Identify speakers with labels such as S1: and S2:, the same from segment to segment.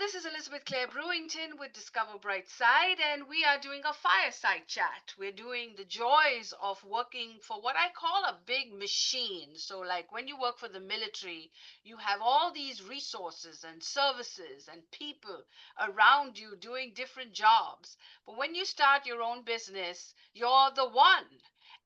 S1: this is Elizabeth Clare Brewington with Discover Brightside, and we are doing a fireside chat. We're doing the joys of working for what I call a big machine. So, like when you work for the military, you have all these resources and services and people around you doing different jobs. But when you start your own business, you're the one.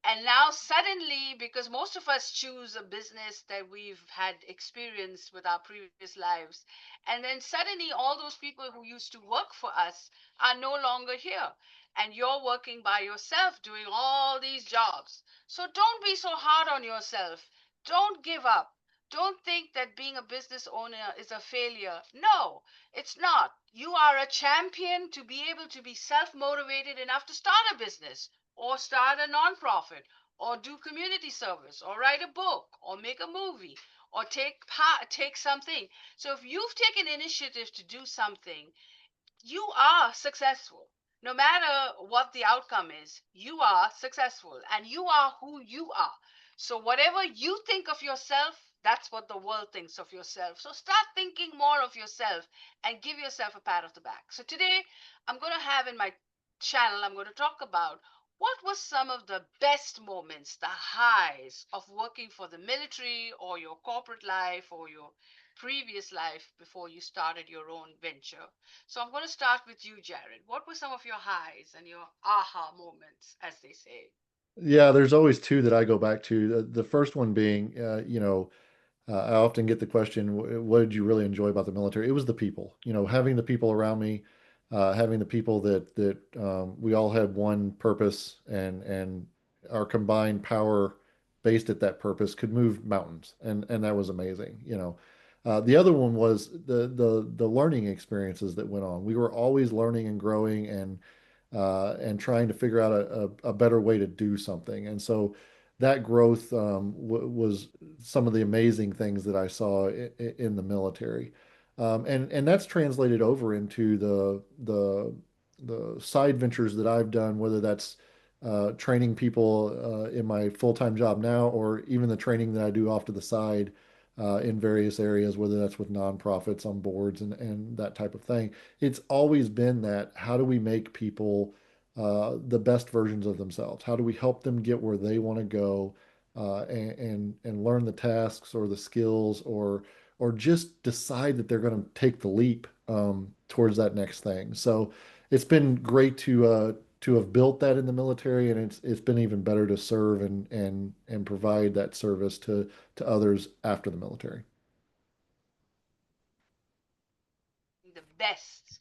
S1: And now, suddenly, because most of us choose a business that we've had experience with our previous lives, and then suddenly all those people who used to work for us are no longer here. And you're working by yourself doing all these jobs. So don't be so hard on yourself. Don't give up. Don't think that being a business owner is a failure. No, it's not. You are a champion to be able to be self motivated enough to start a business or start a nonprofit or do community service or write a book or make a movie or take something. So if you've taken initiative to do something, you are successful. No matter what the outcome is, you are successful and you are who you are. So whatever you think of yourself, that's what the world thinks of yourself. So start thinking more of yourself and give yourself a pat on the back. So today I'm going to have in my channel, I'm going to talk about what was some of the best moments, the highs of working for the military or your corporate life or your previous life before you started your own venture. So I'm going to start with you, Jared. What were some of your highs and your aha moments, as they say?
S2: Yeah, there's always two that I go back to. The first one being, I often get the question, what did you really enjoy about the military? It was the people, having the people around me, having the people that we all had one purpose and our combined power based at that purpose could move mountains, and that was amazing. The other one was the learning experiences that went on. We were always learning and growing and trying to figure out a better way to do something. And so that growth was some of the amazing things that I saw in the military. And that's translated over into the side ventures that I've done, whether that's training people in my full-time job now, or even the training that I do off to the side in various areas, whether that's with nonprofits on boards and that type of thing. It's always been that how do we make people the best versions of themselves? How do we help them get where they want to go and learn the tasks or the skills or just decide that they're going to take the leap towards that next thing. So it's been great to have built that in the military, and it's been even better to serve and provide that service to others after the military.
S1: The best,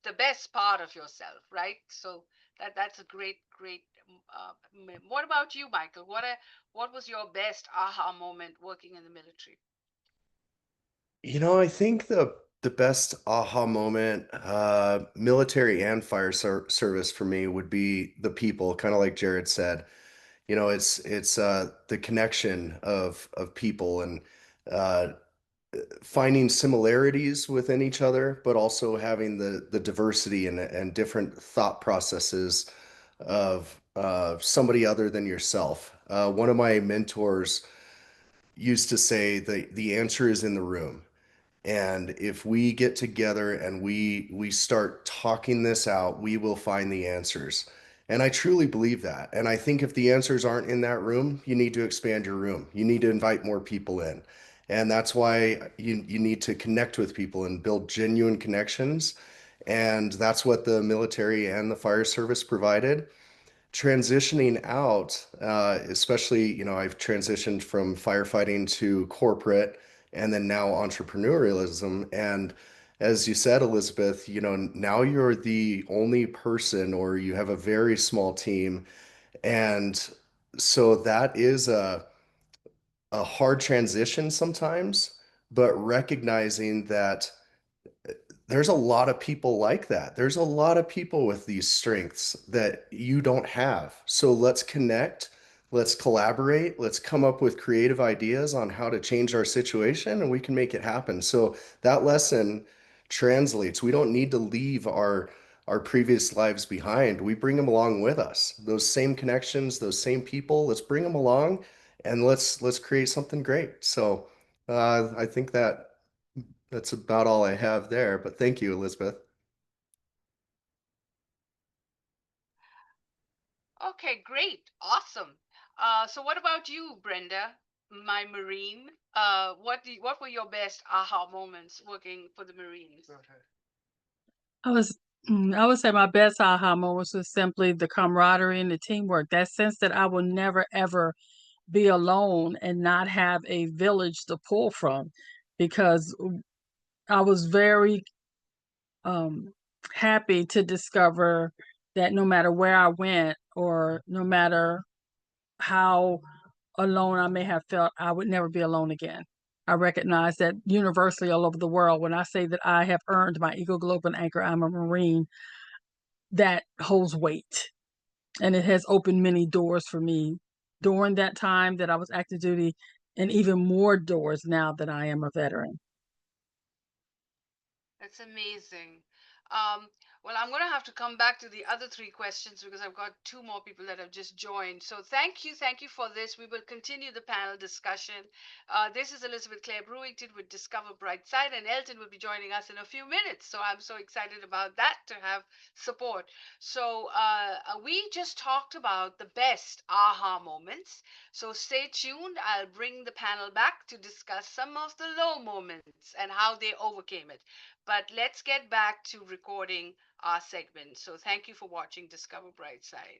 S1: the best part of yourself, right? So that's a great. What about you, Michael? What was your best aha moment working in the military?
S3: I think the best aha moment, military and fire service for me would be the people, kind of like Jared said. It's the connection of people and uh, finding similarities within each other, but also having the diversity and different thought processes of somebody other than yourself. One of my mentors used to say the answer is in the room. And if we get together and we start talking this out, we will find the answers. And I truly believe that. And I think if the answers aren't in that room, you need to expand your room. You need to invite more people in. And that's why you need to connect with people and build genuine connections. And that's what the military and the fire service provided. Transitioning out, especially, I've transitioned from firefighting to corporate and then now entrepreneurialism. And as you said, Elizabeth, now you're the only person or you have a very small team. And so that is a hard transition sometimes, but recognizing that there's a lot of people like that. There's a lot of people with these strengths that you don't have. So let's connect, let's collaborate, let's come up with creative ideas on how to change our situation and we can make it happen. So that lesson translates. We don't need to leave our previous lives behind. We bring them along with us. Those same connections, those same people, let's bring them along and let's create something great. So I think that That's about all I have there, but thank you, Elizabeth.
S1: Okay, great. Awesome. So what about you, Brenda, my Marine? What were your best aha moments working for the Marines?
S4: I was I would say my best aha moments was simply the camaraderie and the teamwork. That sense that I will never ever be alone and not have a village to pull from, because I was very um, happy to discover that no matter where I went or no matter how alone I may have felt, I would never be alone again. I recognize that universally all over the world, when I say that I have earned my Eagle Globe and Anchor, I'm a Marine, that holds weight. And it has opened many doors for me during that time that I was active duty, and even more doors now that I am a veteran.
S1: That's amazing. Um, well, I'm going to have to come back to the other three questions because I've got two more people that have just joined. So thank you for this. We will continue the panel discussion. This is Elizabeth Clare Brewington with Discover Brightside, and Elton will be joining us in a few minutes. So I'm so excited about that to have support. So we just talked about the best aha moments. So stay tuned. I'll bring the panel back to discuss some of the low moments and how they overcame it. But let's get back to recording our segment. So thank you for watching Discover Brightside.